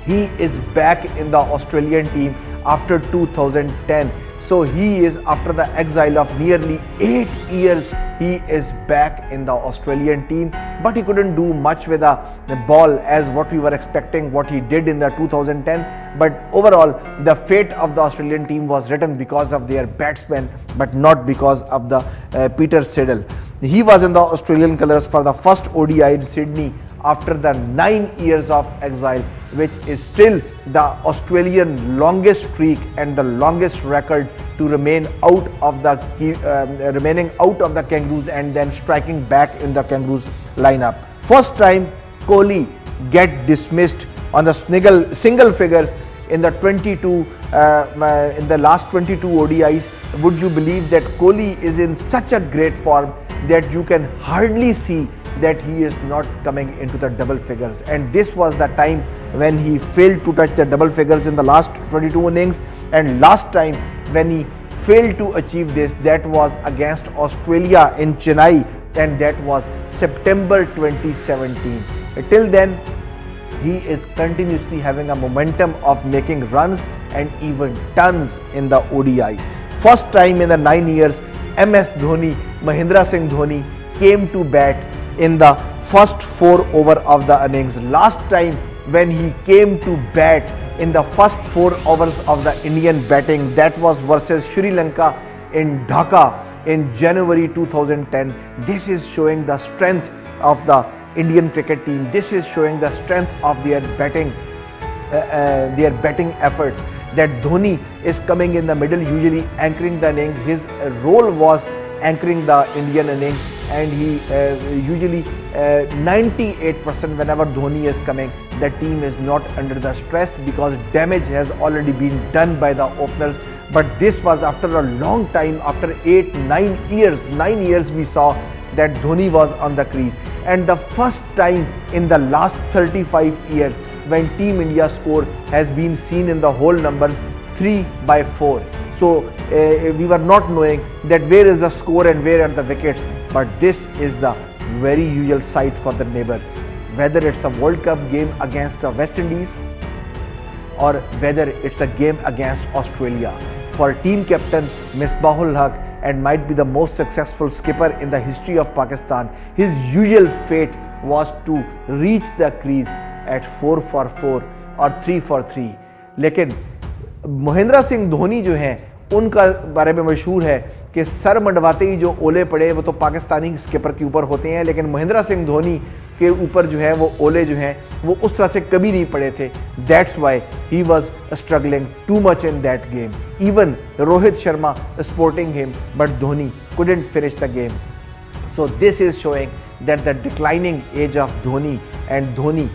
he is back in the Australian team after 2010. So he is, after the exile of nearly 8 years, he is back in the Australian team, but he couldn't do much with the ball as what we were expecting, what he did in the 2010. But overall, the fate of the Australian team was written because of their batsmen, but not because of the Peter Siddle. He was in the Australian colours for the first ODI in Sydney after the 9 years of exile, which is still the Australian longest streak and the longest record to remain out of the Kangaroos and then striking back in the Kangaroos lineup. First time Kohli get dismissed on the single figures in the in the last 22 ODIs. Would you believe that Kohli is in such a great form that you can hardly see that he is not coming into the double figures? And this was the time when he failed to touch the double figures in the last 22 innings, and last time when he failed to achieve this, that was against Australia in Chennai, and that was September 2017. Till then, he is continuously having a momentum of making runs and even tons in the ODIs. First time in the 9 years, MS Dhoni, Mahendra Singh Dhoni came to bat in the first 4 overs of the innings. Last time when he came to bat in the first 4 overs of the Indian batting, that was versus Sri Lanka in Dhaka in January 2010. This is showing the strength of the Indian cricket team. This is showing the strength of their batting efforts. That Dhoni is coming in the middle, usually anchoring the innings. His role was anchoring the Indian innings, and he usually 98% whenever Dhoni is coming, the team is not under the stress because damage has already been done by the openers. But this was after a long time, after 9 years we saw that Dhoni was on the crease, and the first time in the last 35 years when Team India score has been seen in the whole numbers 3/4. So we were not knowing that where is the score and where are the wickets, but this is the very usual sight for the neighbours. Whether it's a World Cup game against the West Indies or whether it's a game against Australia. For team captain Misbahul Haq, and might be the most successful skipper in the history of Pakistan, his usual fate was to reach the crease at 4 for 4 और 3 for 3. लेकिन महेंद्र सिंह धोनी जो हैं, उनका बारे में मशहूर है कि सर मंडवाते ही जो ओले पड़े वो तो पाकिस्तानी स्किपर के ऊपर होते हैं, लेकिन महेंद्र सिंह धोनी के ऊपर जो है वो ओले जो हैं वो उस तरह से कभी नहीं पड़े थे. That's why he was struggling too much in that game. Even Rohit Sharma supporting him, but Dhoni couldn't finish the game. So this is showing that the declining age of Dhoni, and Dhoni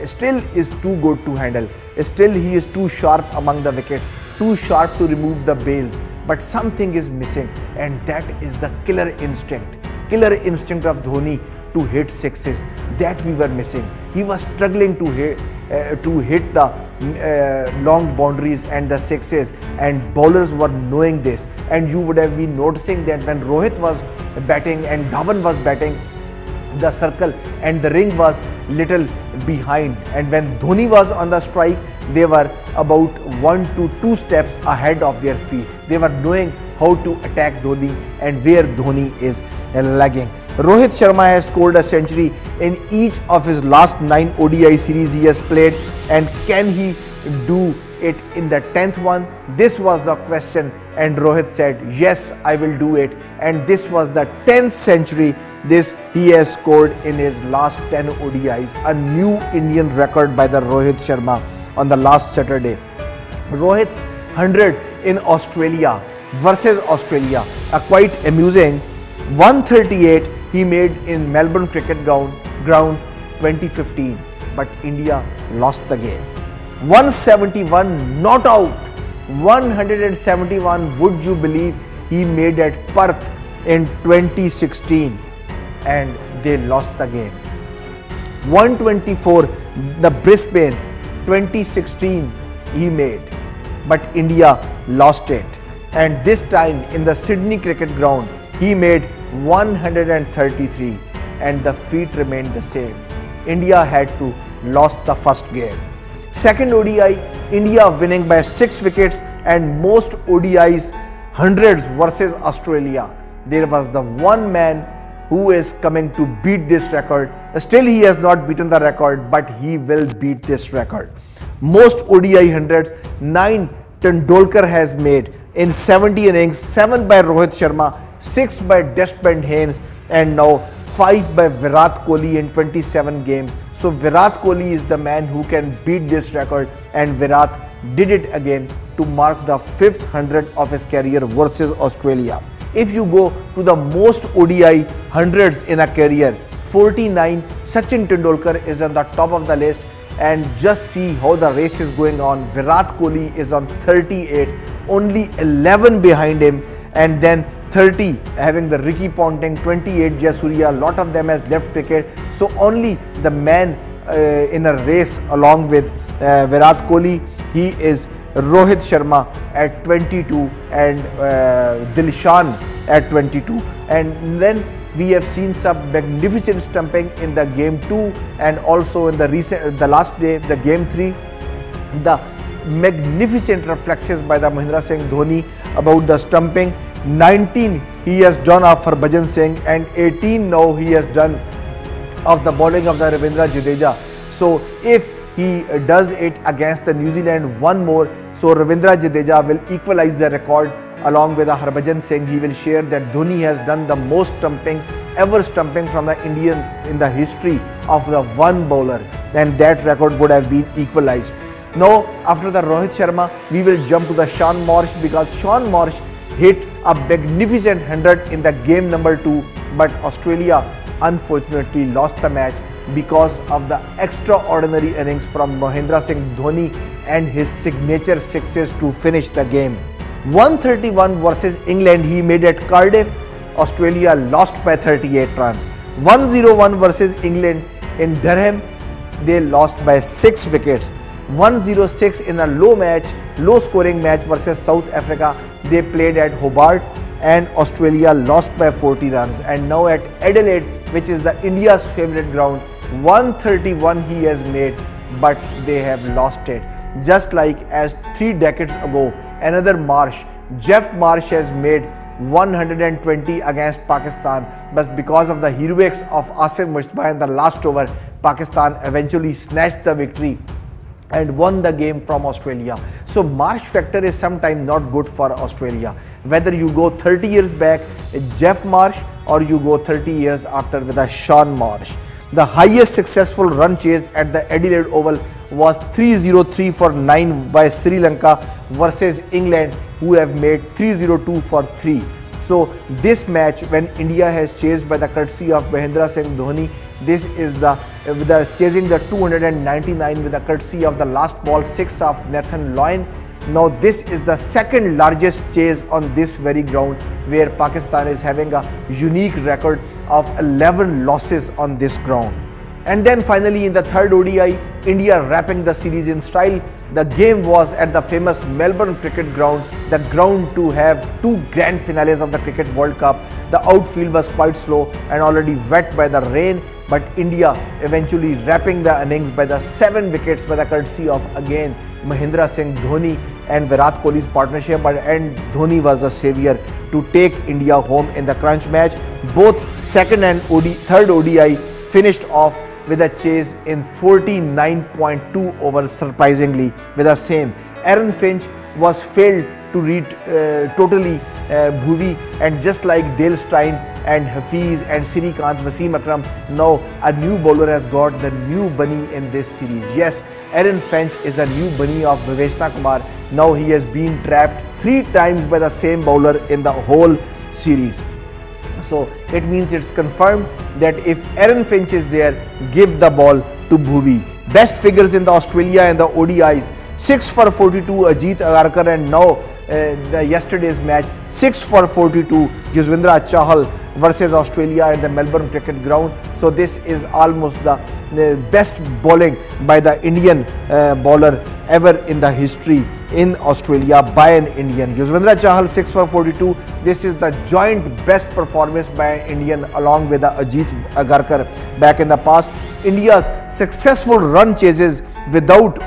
still is too good to handle. Still he is too sharp among the wickets, too sharp to remove the bails, but something is missing, and that is the killer instinct of Dhoni to hit sixes that we were missing. He was struggling to hit the long boundaries and the sixes, and bowlers were knowing this. And you would have been noticing that when Rohit was batting and Dhawan was batting, the circle and the ring was little behind, and when Dhoni was on the strike, they were about 1 to 2 steps ahead of their feet. They were knowing how to attack Dhoni and where Dhoni is lagging. Rohit Sharma has scored a century in each of his last 9 ODI series he has played, and can he do it in the 10th one? This was the question, and Rohit said, yes, I will do it. And this was the 10th century he has scored in his last 10 ODIs, a new Indian record by the Rohit Sharma on the last Saturday. Rohit's 100 in Australia versus Australia, a quite amusing 138 he made in Melbourne Cricket Ground 2015, but India lost the game. 171 not out, 171 would you believe he made at Perth in 2016, and they lost the game. 124 the Brisbane 2016 he made, but India lost it. and this time in the Sydney cricket ground he made 133 and the feat remained the same. India had to lost the first game. Second ODI, India winning by 6 wickets and most ODIs hundreds versus Australia. There was the one man who is coming to beat this record. Still he has not beaten the record, but he will beat this record. Most ODI hundreds, 9 Tendulkar has made in 70 innings, 7 by Rohit Sharma, 6 by Desmond Haynes, and now 5 by Virat Kohli in 27 games. So Virat Kohli is the man who can beat this record, and Virat did it again to mark the 5th 100 of his career versus Australia. If you go to the most ODI hundreds in a career, 49, Sachin Tendulkar is on the top of the list, and just see how the race is going on. Virat Kohli is on 38, only 11 behind him, and then 30 having the Ricky Ponting, 28 Jayasuriya, lot of them has left cricket. So only the man in a race along with Virat Kohli, he is Rohit Sharma at 22 and Dilshan at 22. And then we have seen some magnificent stumping in the game 2 and also in the last day, the game 3. The magnificent reflexes by the Mahendra Singh Dhoni about the stumping. 19 he has done of Harbhajan Singh and 18 now he has done of the bowling of the Ravindra Jadeja. So if he does it against the New Zealand one more, so Ravindra Jadeja will equalize the record along with Harbhajan Singh. He will share that Dhoni has done the most stumpings ever stumping from the Indian in the history of the one bowler, and that record would have been equalized. Now after the Rohit Sharma, we will jump to the Sean Marsh, because Sean Marsh hit a magnificent 100 in the game number 2, but Australia unfortunately lost the match because of the extraordinary innings from Mahendra Singh Dhoni and his signature sixes to finish the game. 131 versus England he made at Cardiff. Australia lost by 38 runs. 101 versus England in Durham, they lost by 6 wickets. 106 in a low scoring match versus South Africa, they played at Hobart and Australia lost by 40 runs. And now at Adelaide, which is the India's favorite ground, 131 he has made, but they have lost it. Just like as 3 decades ago, another Marsh, Jeff Marsh, has made 120 against Pakistan, but because of the heroics of Asif Mushtaba in the last over, Pakistan eventually snatched the victory and won the game from Australia. So Marsh factor is sometimes not good for Australia. Whether you go 30 years back, Jeff Marsh, or you go 30 years after with a Sean Marsh. The highest successful run chase at the Adelaide Oval was 303 for 9 by Sri Lanka versus England, who have made 302 for 3. So this match, when India has chased by the courtesy of Mahendra Singh Dhoni, this is chasing the 299 with the courtesy of the last ball 6 of Nathan Lyon. Now this is the second largest chase on this very ground, where Pakistan is having a unique record of 11 losses on this ground. And then finally in the third ODI, India wrapping the series in style. The game was at the famous Melbourne cricket ground, the ground to have 2 grand finales of the Cricket World Cup. The outfield was quite slow and already wet by the rain, but India eventually wrapping the innings by the 7 wickets by the courtesy of again Mahendra Singh Dhoni and Virat Kohli's partnership, and Dhoni was the saviour to take India home in the crunch match. Both second and third ODI finished off with a chase in 49.2 overs, surprisingly with the same. Aaron Finch was failed to read totally Bhuvi, and just like Dale Steyn and Hafiz and Sirikant, Wasim Akram, now a new bowler has got the new bunny in this series. Yes, Aaron Finch is a new bunny of Bhaveshna Kumar. Now he has been trapped 3 times by the same bowler in the whole series. So it means it's confirmed that if Aaron Finch is there, give the ball to Bhuvi. Best figures in the Australia and the ODIs: 6 for 42 Ajit Agarkar, and now yesterday's match 6 for 42 Yuzvendra Chahal. versus Australia at the Melbourne Cricket Ground. So this is almost the best bowling by the Indian bowler ever in the history in Australia by an Indian. Yuzvendra Chahal 6 for 42. This is the joint best performance by an Indian along with the Ajit Agarkar back in the past. India's successful run chases without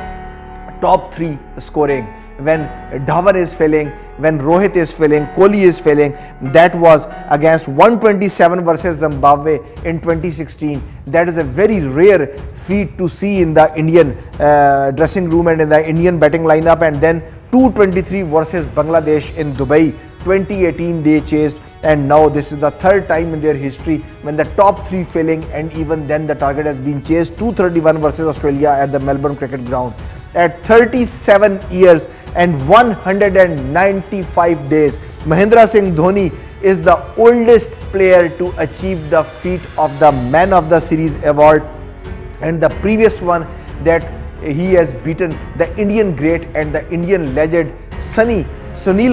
top 3 scoring. When Dhawan is failing, when Rohit is failing, Kohli is failing, that was against 127 versus Zimbabwe in 2016. That is a very rare feat to see in the Indian dressing room and in the Indian batting lineup. And then 223 versus Bangladesh in Dubai 2018 they chased, and now this is the third time in their history when the top 3 failing, and even then the target has been chased. 231 versus Australia at the Melbourne Cricket Ground. At 37 years and 195 days, Mahendra Singh Dhoni is the oldest player to achieve the feat of the Man of the Series award, and the previous one that he has beaten the Indian great and the Indian legend Sunil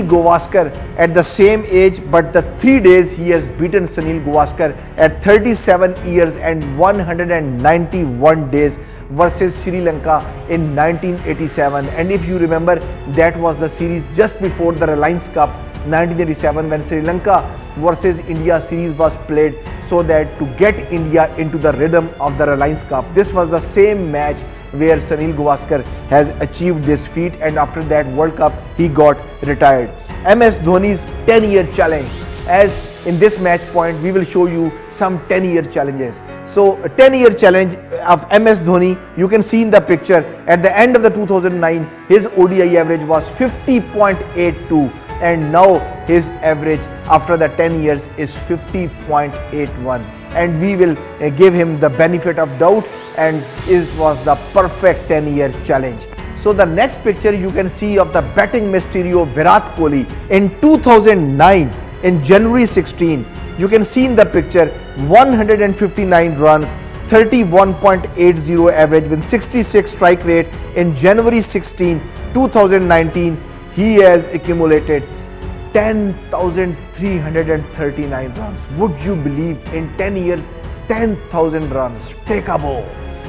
Gavaskar at the same age, but the 3 days he has beaten Sunil Gavaskar at 37 years and 191 days versus Sri Lanka in 1987. And if you remember, that was the series just before the Reliance Cup 1987 when Sri Lanka versus India series was played, so that to get India into the rhythm of the Reliance Cup. This was the same match where Sunil Gavaskar has achieved this feat, and after that World Cup he got retired. MS Dhoni's 10-year challenge. As in this match point, we will show you some 10-year challenges. So a 10-year challenge of MS Dhoni, you can see in the picture. At the end of the 2009, his ODI average was 50.82, and now his average after the 10 years is 50.81. And we will give him the benefit of doubt, and it was the perfect 10-year challenge. So the next picture you can see of the batting mysterio Virat Kohli in 2009 in January 16. You can see in the picture 159 runs, 31.80 average with 66 strike rate in January 16, 2019. He has accumulated 10,339 runs. Would you believe, in 10 years 10,000 runs? Take a bow.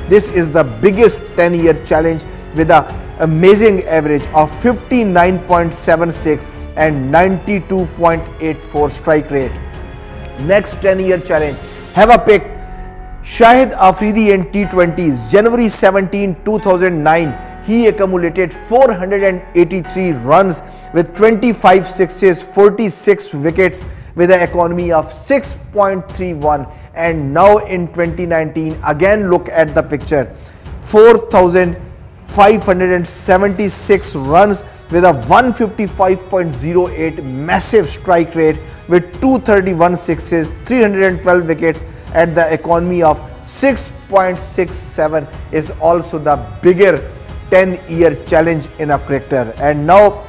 This is the biggest 10-year challenge with an amazing average of 59.76 and 92.84 strike rate. Next 10-year challenge, have a pick. Shahid Afridi in T20s, January 17, 2009. He accumulated 483 runs with 25 sixes, 46 wickets with an economy of 6.31. And now in 2019, again look at the picture, 4,576 runs with a 155.08 massive strike rate with 231 sixes, 312 wickets at the economy of 6.67 is also the bigger 10-year challenge in a cricketer. And now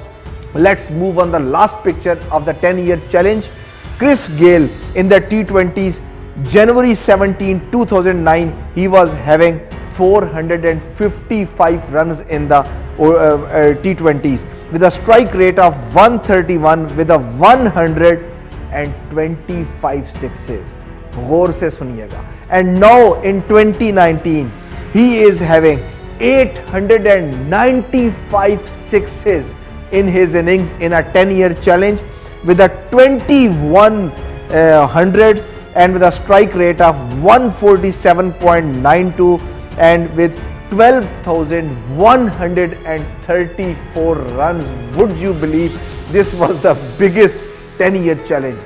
let's move on the last picture of the 10-year challenge. Chris Gayle in the T20s, January 17, 2009, he was having 455 runs in the T20s with a strike rate of 131 with a 125 sixes. गौर से सुनिएगा. And now in 2019, he is having 895 sixes in his innings in a 10-year challenge with a 21 hundreds and with a strike rate of 147.92 and with 12,134 runs. Would you believe this was the biggest 10-year challenge?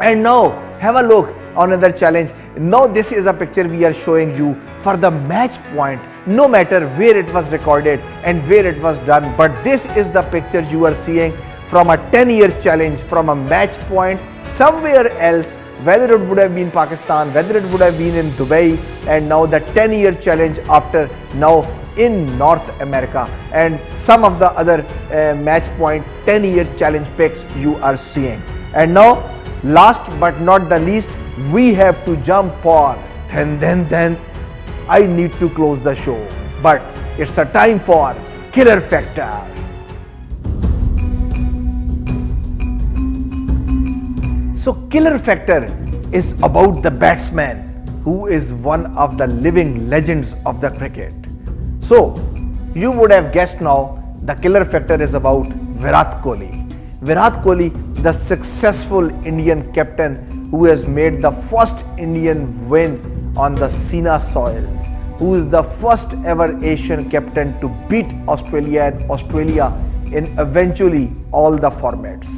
And now have a look on another challenge. Now this is a picture we are showing you for the match point, no matter where it was recorded and where it was done, but this is the picture you are seeing from a 10-year challenge from a match point somewhere else, whether it would have been Pakistan, whether it would have been in Dubai, and now the 10-year challenge after now in North America, and some of the other match point 10-year challenge picks you are seeing. And now last but not the least, we have to jump for then I need to close the show, but it's a time for Killer Factor. So Killer Factor, is about the batsman who is one of the living legends of the cricket. So, you would have guessed now, the killer factor is about Virat Kohli. Virat Kohli, the successful Indian captain who has made the first Indian win on the Sina soils, who is the first ever Asian captain to beat Australia and Australia in eventually all the formats.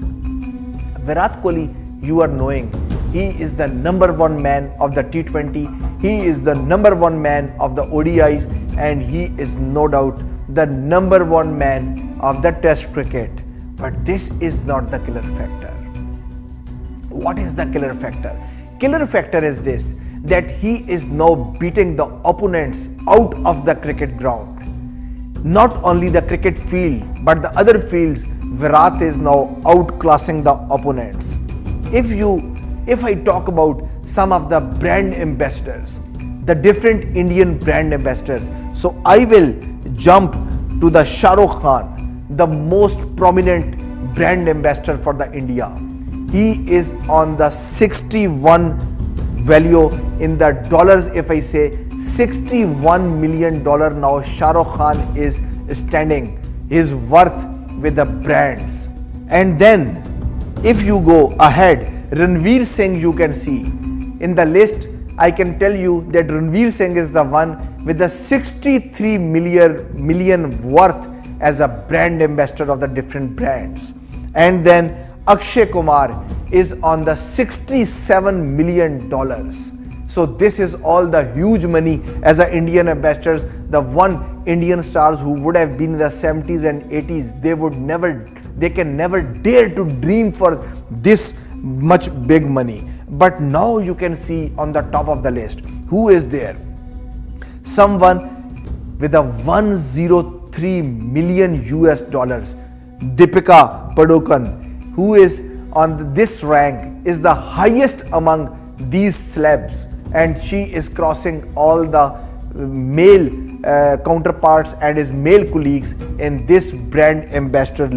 Virat Kohli, you are knowing, he is the number one man of the T20, he is the number one man of the ODIs, and he is no doubt the number one man of the Test cricket. But this is not the killer factor. What is the killer factor? Killer factor is this, that he is now beating the opponents out of the cricket ground. Not only the cricket field, but the other fields, Virat is now outclassing the opponents. If I talk about some of the brand ambassadors, the different Indian brand ambassadors, so I will jump to the Shah Rukh Khan, the most prominent brand ambassador for the India. He is on the 61 value in the dollars. If I say $61 million now, Shah Rukh Khan is standing his worth with the brands. And then if you go ahead, Ranveer Singh, you can see in the list. I can tell you that Ranveer Singh is the one with the 63 million worth as a brand ambassador of the different brands. And then Akshay Kumar is on the $67 million. So this is all the huge money as a Indian ambassadors. The one Indian stars who would have been in the 70s and 80s, they can never dare to dream for this much big money. But now you can see on the top of the list, who is there? Someone with a 103 million US dollars, Deepika Padukone, who is on this rank, is the highest among these celebs, and she is crossing all the male counterparts and his male colleagues in this brand ambassador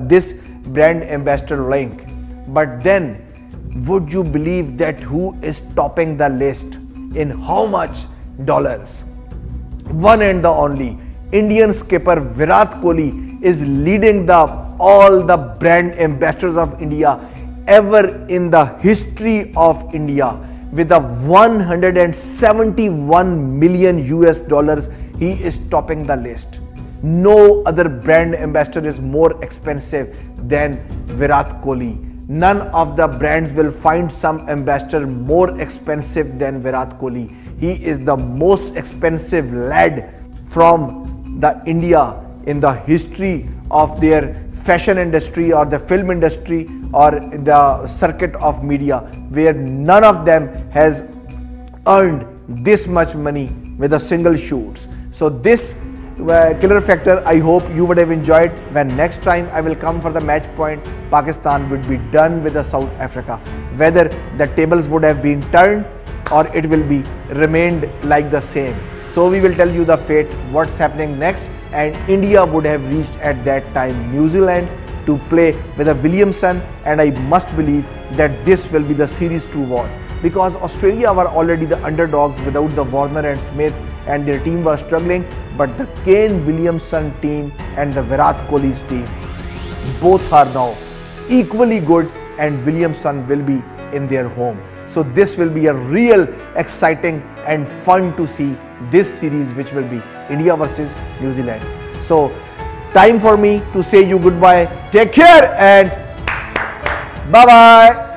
this brand ambassador link. But then, would you believe that who is topping the list in how much dollars? One and the only Indian skipper Virat Kohli is leading all the brand ambassadors of India ever in the history of India with a 171 million US dollars. He is topping the list. No other brand ambassador is more expensive than Virat Kohli. None of the brands will find some ambassador more expensive than Virat Kohli. He is the most expensive lad from the India in the history of their fashion industry or the film industry or the circuit of media, where none of them has earned this much money with a single shoots. So this killer factor, I hope you would have enjoyed. When next time I will come for the match point, Pakistan would be done with the South Africa. Whether the tables would have been turned or it will be remained like the same. So we will tell you the fate, what's happening next, and India would have reached at that time New Zealand to play with a Williamson, and I must believe that this will be the series to watch, because Australia were already the underdogs without the Warner and Smith and their team was struggling, but the Kane Williamson team and the Virat Kohli's team, both are now equally good, and Williamson will be in their home. So this will be a real exciting and fun to see this series, which will be India versus New Zealand. So time for me to say you goodbye. Take care and bye bye.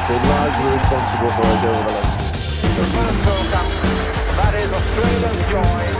Been largely responsible for us over the last. That is Australia's joy.